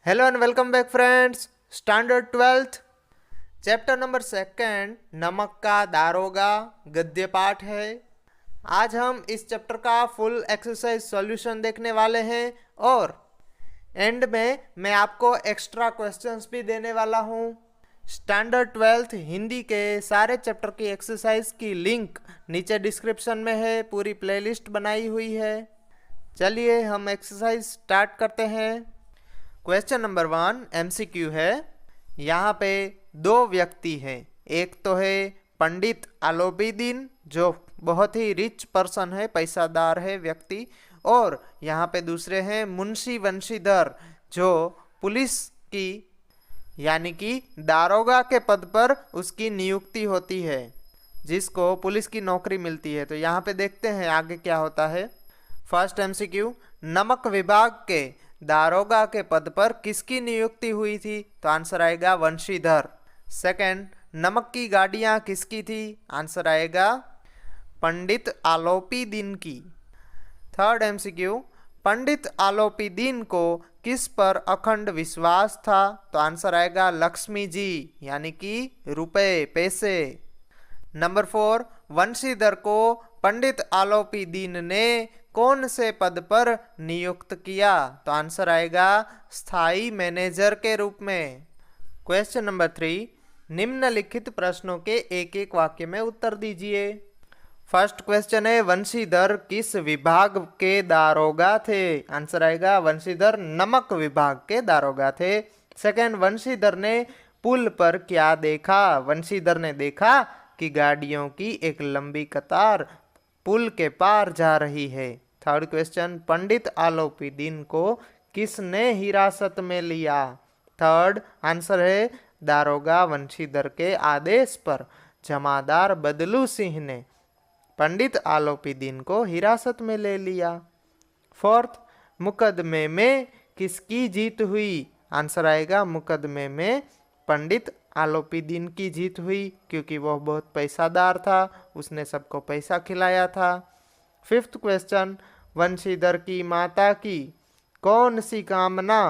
Hello and welcome back friends. Standard 12th chapter number 2 नमक का दारोगा गद्य पाठ है। आज हम इस चैप्टर का फुल एक्सरसाइज सॉल्यूशन देखने वाले हैं और एंड में मैं आपको एक्स्ट्रा क्वेश्चंस भी देने वाला हूं। स्टैंडर्ड 12th हिंदी के सारे चैप्टर की एक्सरसाइज की लिंक नीचे डिस्क्रिप्शन में है, पूरी प्लेलिस्ट बनाई हुई है। चलिए हम एक्सरसाइज स्टार्ट करते हैं। क्वेश्चन नंबर 1 एमसीक्यू है। यहाँ पे दो व्यक्ति हैं, एक तो है पंडित आलोपीदीन जो बहुत ही रिच पर्सन है, पैसादार है व्यक्ति, और यहाँ पे दूसरे हैं मुंशी वंशीधर जो पुलिस की यानी कि दारोगा के पद पर उसकी नियुक्ति होती है, जिसको पुलिस की नौकरी मिलती है। तो यहाँ पे देखते हैं आगे क्या होता है। फर्स्ट एमसीक्यू, नमक विभाग के दारोगा के पद पर किसकी नियुक्ति हुई थी? तो आंसर आएगा वंशीधर। सेकंड, नमक की गाड़ियां किसकी थी? आंसर आएगा पंडित आलोपीदीन की। थर्ड एमसीक्यू, पंडित आलोपीदीन को किस पर अखंड विश्वास था? तो आंसर आएगा लक्ष्मी जी यानी कि रुपए पैसे। नंबर 4, वंशीधर को पंडित आलोपीदीन ने कौन से पद पर नियुक्त किया? तो आंसर आएगा स्थायी मैनेजर के रूप में। क्वेश्चन नंबर 3, निम्नलिखित प्रश्नों के एक एक वाक्य में उत्तर दीजिए। फर्स्ट क्वेश्चन है, वंशीधर किस विभाग के दारोगा थे? आंसर आएगा वंशीधर नमक विभाग के दारोगा थे। सेकंड, वंशीधर ने पुल पर क्या देखा? वंशीधर ने देखा कि गाड़ियों की एक लंबी कतार पुल के पार जा रही है। थर्ड क्वेश्चन, पंडित आलोपीदीन को किसने हिरासत में लिया? थर्ड आंसर है दारोगा वंशीधर के आदेश पर जमादार बदलू सिंह ने पंडित आलोपीदीन को हिरासत में ले लिया। फोर्थ, मुकदमे में किसकी जीत हुई? आंसर आएगा मुकदमे में पंडित आलोपीदीन की जीत हुई, क्योंकि वह बहुत पैसादार था, उसने सबको पैसा खिलाया था। फिफ्थ क्वेश्चन, वंशीधर की माता की कौन सी कामना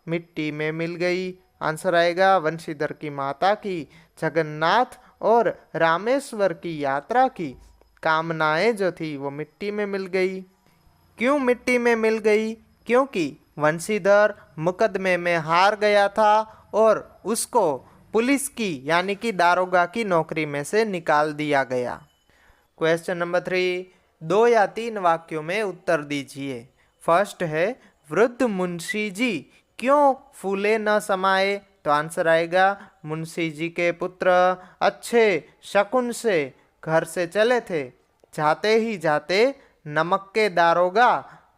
मिट्टी में मिल गई? आंसर आएगा वंशीधर की माता की जगन्नाथ और रामेश्वर की यात्रा की कामनाएं जो थी वो मिट्टी में मिल गई। क्यों मिट्टी में मिल गई? क्योंकि वंशीधर मुकदमे में हार गया था और उसको पुलिस की यानी कि दारोगा की नौकरी में से निकाल दिया गया। क्वेश्चन नंबर 3, 2 या 3 वाक्यों में उत्तर दीजिए। फर्स्ट है, वृद्ध मुंशी जी क्यों फूले न समाये? तो आंसर आएगा मुंशी जी के पुत्र अच्छे शकुन से घर से चले थे, जाते ही जाते नमक के दारोगा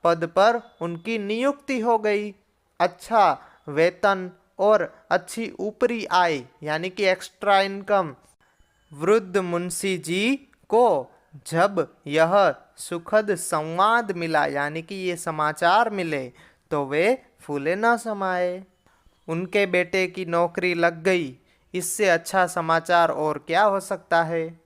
पद पर उनकी नियुक्ति हो गई। अच्छा वेतन और अच्छी ऊपरी आय यानी कि एक्स्ट्रा इनकम वृद्ध मुंशी जी को जब यह सुखद संवाद मिला यानी कि ये समाचार मिले तो वे फूले न समाये। उनके बेटे की नौकरी लग गई, इससे अच्छा समाचार और क्या हो सकता है,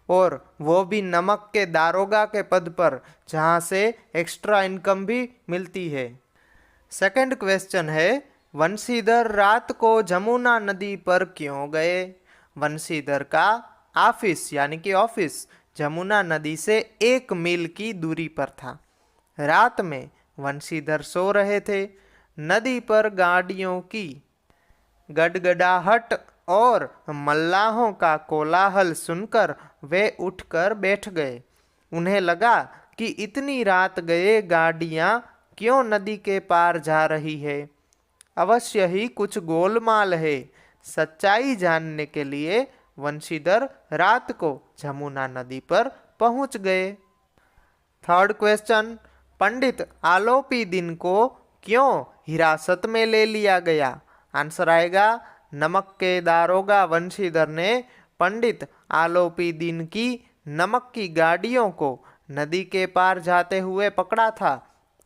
और वो भी नमक के दारोगा के पद पर जहाँ से एक्स्ट्रा इनकम भी मिलती है। सेकंड क्वेश्चन है, वंशीधर रात को जमुना नदी पर क्यों गए? वंशीधर का ऑफिस यानी कि ऑफिस जमुना नदी से 1 मील की दूरी पर था। रात में वंशीधर सो रहे थे। नदी पर गाड़ियों की गड़गड़ाहट और मल्लाहों का कोलाहल सुनकर वे उठकर बैठ गए। उन्हें लगा कि इतनी रात गए गाड़ियां क्यों नदी के पार जा रही है, अवश्य ही कुछ गोलमाल है। सच्चाई जानने के लिए वंशीधर रात को जमुना नदी पर पहुंच गए। थर्ड क्वेश्चन, पंडित आलोपीदीन को क्यों हिरासत में ले लिया गया? आंसर आएगा नमक के दारोगा वंशीधर ने पंडित आलोपीदीन की नमक की गाड़ियों को नदी के पार जाते हुए पकड़ा था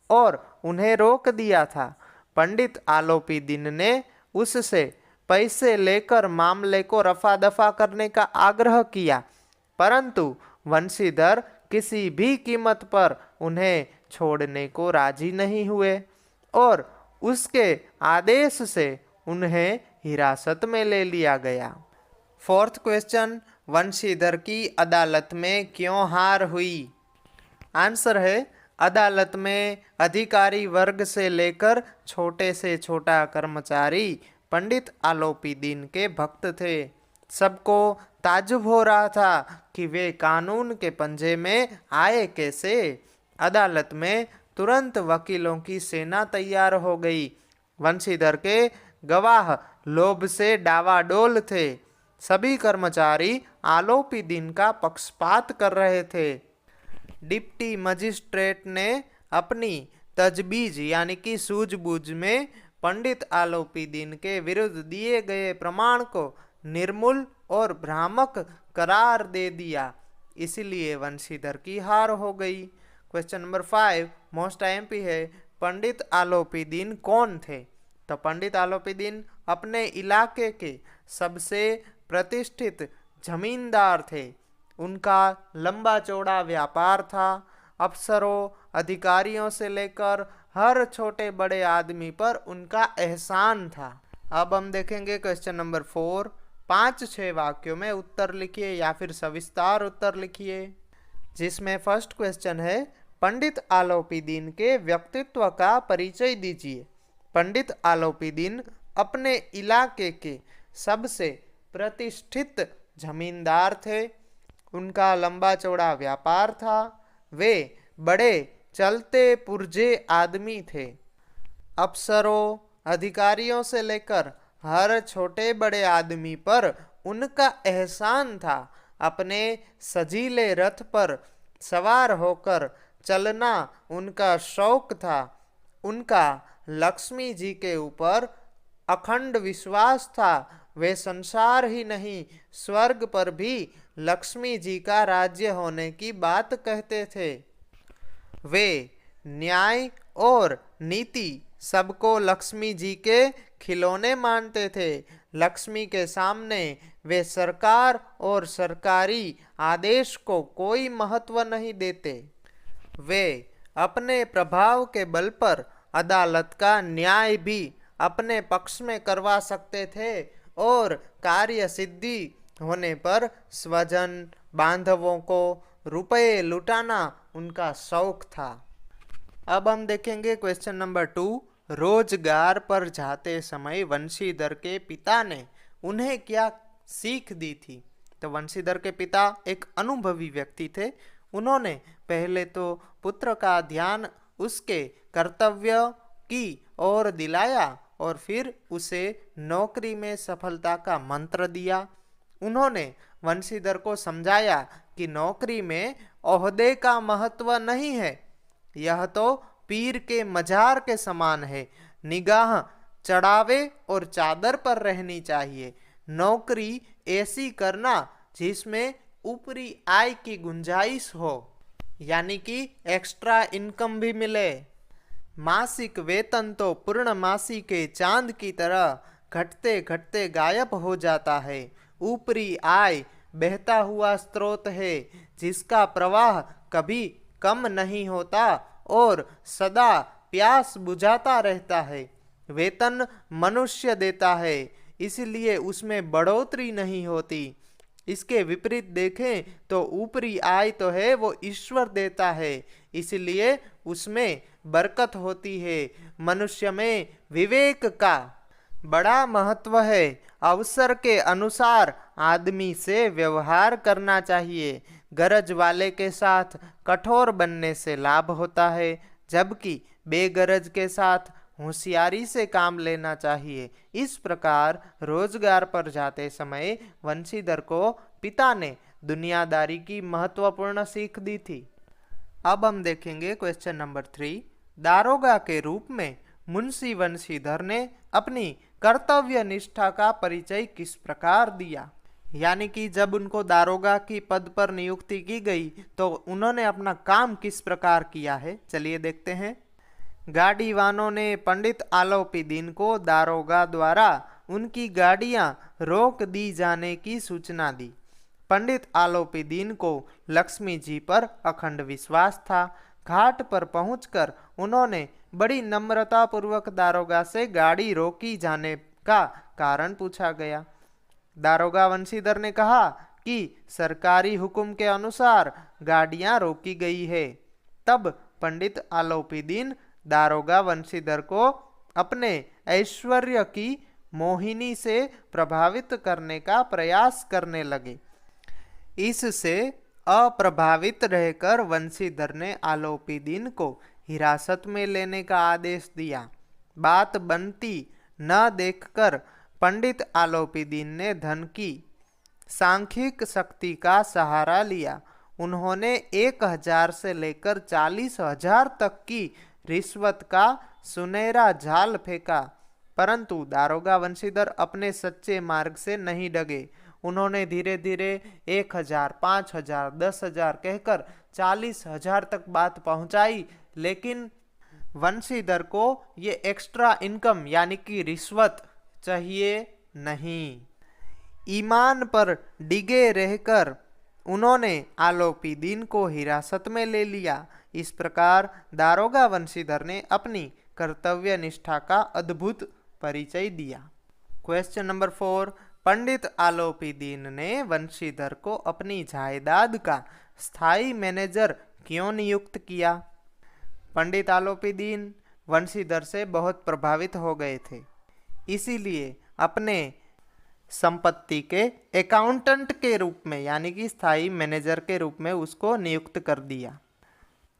और उन्हें रोक दिया था। पंडित आलोपीदीन ने उससे पैसे लेकर मामले को रफा दफा करने का आग्रह किया, परंतु वंशीधर किसी भी कीमत पर उन्हें छोड़ने को राजी नहीं हुए और उसके आदेश से उन्हें हिरासत में ले लिया गया। फोर्थ क्वेश्चन, वंशीधर की अदालत में क्यों हार हुई? आंसर है, अदालत में अधिकारी वर्ग से लेकर छोटे से छोटा कर्मचारी पंडित आलोपीदीन के भक्त थे। सबको ताज्जुब हो रहा था कि वे कानून के पंजे में आए कैसे। अदालत में तुरंत वकीलों की सेना तैयार हो गई। वंशीधर के गवाह लोभ से डावाडोल थे। सभी कर्मचारी आलोपीदीन का पक्षपात कर रहे थे। डिप्टी मजिस्ट्रेट ने अपनी तजबीज यानी कि सूझबूझ में पंडित आलोपीदीन के विरुद्ध दिए गए प्रमाण को निर्मूल और भ्रामक करार दे दिया। इसलिए वंशीधर की हार हो गई। क्वेश्चन नंबर 5 मोस्ट आईएमपी है, पंडित आलोपीदीन कौन थे? तो पंडित आलोपीदीन अपने इलाके के सबसे प्रतिष्ठित जमींदार थे। उनका लंबा चौड़ा व्यापार था। अफसरों, अधिकारियों से लेकर हर छोटे बड़े आदमी पर उनका एहसान था। अब हम देखेंगे क्वेश्चन नंबर 4, 5-6 वाक्यों में उत्तर लिखिए या फिर सविस्तार उत्तर लिखिए। जिसमें फर्स्ट क्वेश्चन है, पंडित आलोपीदीन के व्यक्तित्व का परिचय दीजिए। पंडित आलोपीदीन अपने इलाके के सबसे प्रतिष्ठित जमींदार थे। उनका लंबा चौड़ा व्यापार था। वे बड़े चलते पुर्जे आदमी थे। अफसरों, अधिकारियों से लेकर हर छोटे बड़े आदमी पर उनका एहसान था। अपने सजीले रथ पर सवार होकर चलना उनका शौक था। उनका लक्ष्मी जी के ऊपर अखंड विश्वास था। वे संसार ही नहीं स्वर्ग पर भी लक्ष्मी जी का राज्य होने की बात कहते थे। वे न्याय और नीति सबको लक्ष्मी जी के खिलौने मानते थे। लक्ष्मी के सामने वे सरकार और सरकारी आदेश को कोई महत्व नहीं देते। वे अपने प्रभाव के बल पर अदालत का न्याय भी अपने पक्ष में करवा सकते थे और कार्य सिद्धि होने पर स्वजन बांधवों को रुपए लुटाना उनका शौक था। अब हम देखेंगे क्वेश्चन नंबर 2, रोजगार पर जाते समय वंशीधर के पिता ने उन्हें क्या सीख दी थी? तो वंशीधर के पिता एक अनुभवी व्यक्ति थे। उन्होंने पहले तो पुत्र का ध्यान उसके कर्तव्य की ओर दिलाया और फिर उसे नौकरी में सफलता का मंत्र दिया। उन्होंने वंशीधर को समझाया कि नौकरी में ओहदे का महत्व नहीं है, यह तो पीर के मजार के समान है। निगाह चढ़ावे और चादर पर रहनी चाहिए। नौकरी ऐसी करना जिसमें ऊपरी आय की गुंजाइश हो, यानी कि एक्स्ट्रा इनकम भी मिले। मासिक वेतन तो पूर्णमासी के चांद की तरह घटते घटते गायब हो जाता है। ऊपरी आय बहता हुआ स्रोत है जिसका प्रवाह कभी कम नहीं होता और सदा प्यास बुझाता रहता है। वेतन मनुष्य देता है, इसलिए उसमें बढ़ोतरी नहीं होती। इसके विपरीत देखें तो ऊपरी आय तो है वो ईश्वर देता है, इसलिए उसमें बरकत होती है। मनुष्य में विवेक का बड़ा महत्व है। अवसर के अनुसार आदमी से व्यवहार करना चाहिए। गरज वाले के साथ कठोर बनने से लाभ होता है, जबकि बेगरज के साथ होशियारी से काम लेना चाहिए। इस प्रकार रोजगार पर जाते समय वंशीधर को पिता ने दुनियादारी की महत्वपूर्ण सीख दी थी। अब हम देखेंगे क्वेश्चन नंबर 3, दारोगा के रूप में मुंशी वंशीधर ने अपनी कर्तव्य निष्ठा का परिचय किस प्रकार दिया? यानी कि जब उनको दारोगा की पद पर नियुक्ति की गई तो उन्होंने अपना काम किस प्रकार किया है, चलिए देखते हैं। गाड़ीवानों ने पंडित आलोपीदीन को दारोगा द्वारा उनकी गाड़ियां रोक दी जाने की सूचना दी। पंडित आलोपीदीन को लक्ष्मी जी पर अखंड विश्वास था। घाट पर पहुंचकर उन्होंने बड़ी नम्रतापूर्वक दारोगा से गाड़ी रोकी जाने का कारण पूछा गया। दारोगा वंशीधर ने कहा कि सरकारी हुक्म के अनुसार गाड़ियां रोकी गई है। तब पंडित आलोपीदीन दारोगा वंशीधर को अपने ऐश्वर्य की मोहिनी से प्रभावित करने का प्रयास करने लगे। इससे अप्रभावित रहकर वंशीधर ने आलोपीदीन को हिरासत में लेने का आदेश दिया। बात बनती न देखकर पंडित आलोपीदीन ने धन की सांख्यिक शक्ति का सहारा लिया। उन्होंने 1000 से लेकर 40,000 तक की रिश्वत का सुनहरा जाल फेंका, परंतु दारोगा वंशीधर अपने सच्चे मार्ग से नहीं डगे। उन्होंने धीरे धीरे 1000, 5000, 10,000 कहकर 40,000 तक बात पहुंचाई, लेकिन वंशीधर को ये एक्स्ट्रा इनकम यानी कि रिश्वत चाहिए नहीं। ईमान पर डिगे रहकर उन्होंने आलोपीदीन को हिरासत में ले लिया। इस प्रकार दारोगा वंशीधर ने अपनी कर्तव्य निष्ठा का अद्भुत परिचय दिया। क्वेश्चन नंबर 4, पंडित आलोपीदीन ने वंशीधर को अपनी जायदाद का स्थायी मैनेजर क्यों नियुक्त किया? पंडित आलोपीदीन वंशीधर से बहुत प्रभावित हो गए थे, इसीलिए अपने संपत्ति के अकाउंटेंट के रूप में यानी कि स्थायी मैनेजर के रूप में उसको नियुक्त कर दिया।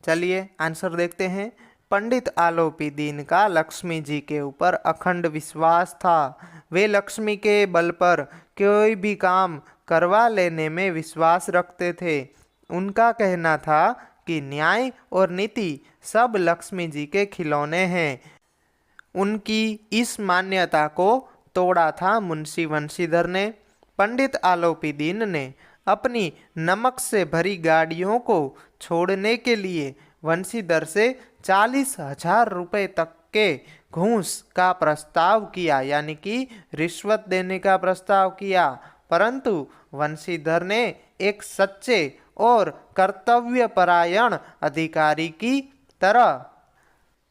चलिए आंसर देखते हैं। पंडित आलोपीदीन का लक्ष्मी जी के ऊपर अखंड विश्वास था। वे लक्ष्मी के बल पर कोई भी काम करवा लेने में विश्वास रखते थे। उनका कहना था कि न्याय और नीति सब लक्ष्मी जी के खिलौने हैं। उनकी इस मान्यता को तोड़ा था मुंशी वंशीधर ने। पंडित आलोपीदीन ने अपनी नमक से भरी गाड़ियों को छोड़ने के लिए वंशीधर से 40,000 रुपये तक के घूस का प्रस्ताव किया, यानी कि रिश्वत देने का प्रस्ताव किया, परंतु वंशीधर ने एक सच्चे और कर्तव्यपरायण अधिकारी की तरह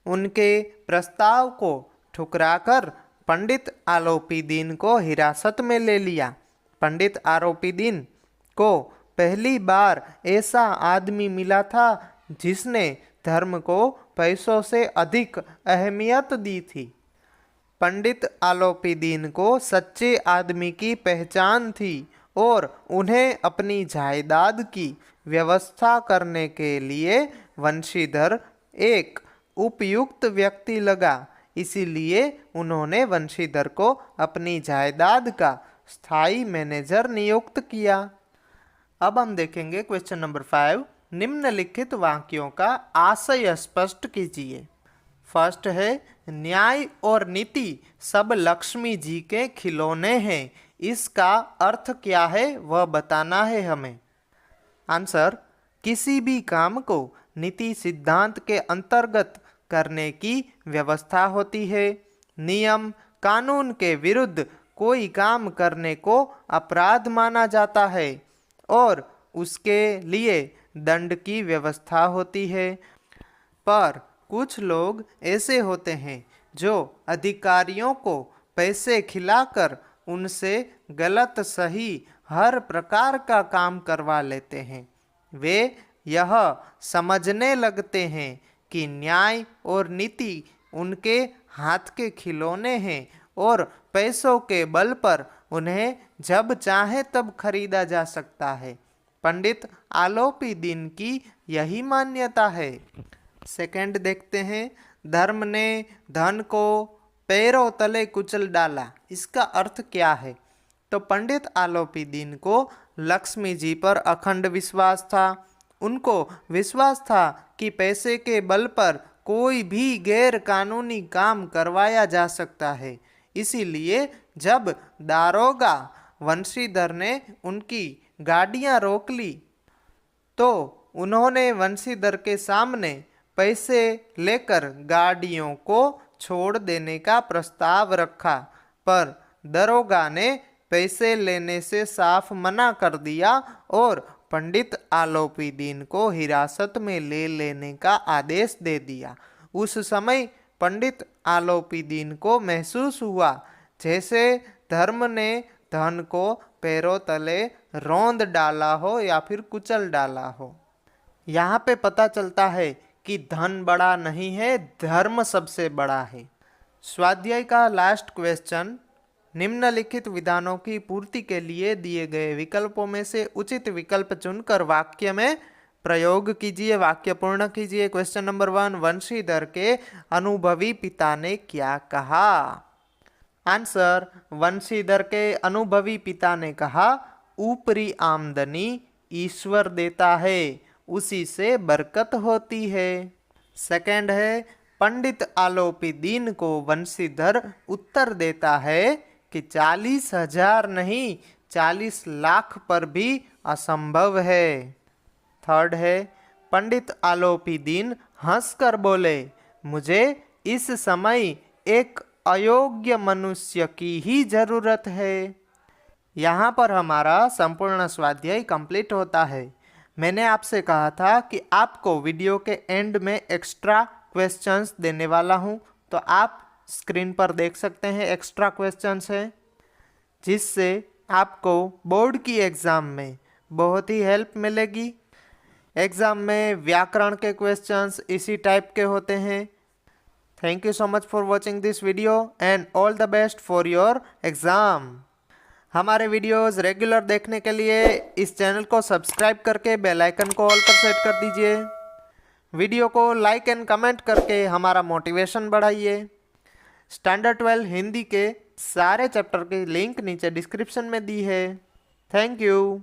उनके प्रस्ताव को ठुकराकर पंडित आलोपीदीन को हिरासत में ले लिया। पंडित आलोपीदीन को पहली बार ऐसा आदमी मिला था जिसने धर्म को पैसों से अधिक अहमियत दी थी। पंडित आलोपीदीन को सच्चे आदमी की पहचान थी और उन्हें अपनी जायदाद की व्यवस्था करने के लिए वंशीधर एक उपयुक्त व्यक्ति लगा। इसीलिए उन्होंने वंशीधर को अपनी जायदाद का स्थायी मैनेजर नियुक्त किया। अब हम देखेंगे क्वेश्चन नंबर 5। निम्नलिखित वाक्यों का आशय स्पष्ट कीजिए। फर्स्ट है, न्याय और नीति सब लक्ष्मी जी के खिलौने हैं। इसका अर्थ क्या है वह बताना है हमें। आंसर, किसी भी काम को नीति सिद्धांत के अंतर्गत करने की व्यवस्था होती है। नियम कानून के विरुद्ध कोई काम करने को अपराध माना जाता है और उसके लिए दंड की व्यवस्था होती है। पर कुछ लोग ऐसे होते हैं जो अधिकारियों को पैसे खिलाकर उनसे गलत सही हर प्रकार का काम करवा लेते हैं। वे यह समझने लगते हैं कि न्याय और नीति उनके हाथ के खिलौने हैं और पैसों के बल पर उन्हें जब चाहे तब खरीदा जा सकता है। पंडित आलोपीदीन की यही मान्यता है। सेकंड देखते हैं, धर्म ने धन को पैरों तले कुचल डाला। इसका अर्थ क्या है? तो पंडित आलोपीदीन को लक्ष्मी जी पर अखंड विश्वास था। उनको विश्वास था कि पैसे के बल पर कोई भी गैर कानूनी काम करवाया जा सकता है। इसीलिए जब दारोगा वंशीधर ने उनकी गाड़ियां रोक ली तो उन्होंने वंशीधर के सामने पैसे लेकर गाड़ियों को छोड़ देने का प्रस्ताव रखा, पर दरोगा ने पैसे लेने से साफ मना कर दिया और पंडित आलोपीदीन को हिरासत में ले लेने का आदेश दे दिया। उस समय पंडित आलोपीदीन को महसूस हुआ जैसे धर्म ने धन को पैरों तले रौंद डाला हो या फिर कुचल डाला हो। यहाँ पे पता चलता है कि धन बड़ा नहीं है, धर्म सबसे बड़ा है। स्वाध्याय का लास्ट क्वेश्चन, निम्नलिखित विधानों की पूर्ति के लिए दिए गए विकल्पों में से उचित विकल्प चुनकर वाक्य में प्रयोग कीजिए। वाक्य पूर्ण कीजिए। क्वेश्चन नंबर 1, वंशीधर के अनुभवी पिता ने क्या कहा? आंसर, वंशीधर के अनुभवी पिता ने कहा, ऊपरी आमदनी ईश्वर देता है, उसी से बरकत होती है। सेकंड है, पंडित आलोपीदीन को वंशीधर उत्तर देता है कि 40,000 नहीं 40 लाख पर भी असंभव है। थर्ड है, पंडित आलोपीदीन हंसकर बोले, मुझे इस समय एक अयोग्य मनुष्य की ही जरूरत है। यहाँ पर हमारा संपूर्ण स्वाध्याय कंप्लीट होता है। मैंने आपसे कहा था कि आपको वीडियो के एंड में एक्स्ट्रा क्वेश्चंस देने वाला हूँ, तो आप स्क्रीन पर देख सकते हैं एक्स्ट्रा क्वेश्चंस हैं, जिससे आपको बोर्ड की एग्ज़ाम में बहुत ही हेल्प मिलेगी। एग्ज़ाम में व्याकरण के क्वेश्चंस इसी टाइप के होते हैं। Thank you so much for watching this video and all the best for your exam. हमारे वीडियोस रेगुलर देखने के लिए इस चैनल को सब्सक्राइब करके बेल आइकन को ऑल पर सेट कर दीजिए। वीडियो को लाइक एंड कमेंट करके हमारा मोटिवेशन बढ़ाइए। स्टैंडर्ड 12 हिंदी के सारे चैप्टर की लिंक नीचे डिस्क्रिप्शन में दी है। Thank you.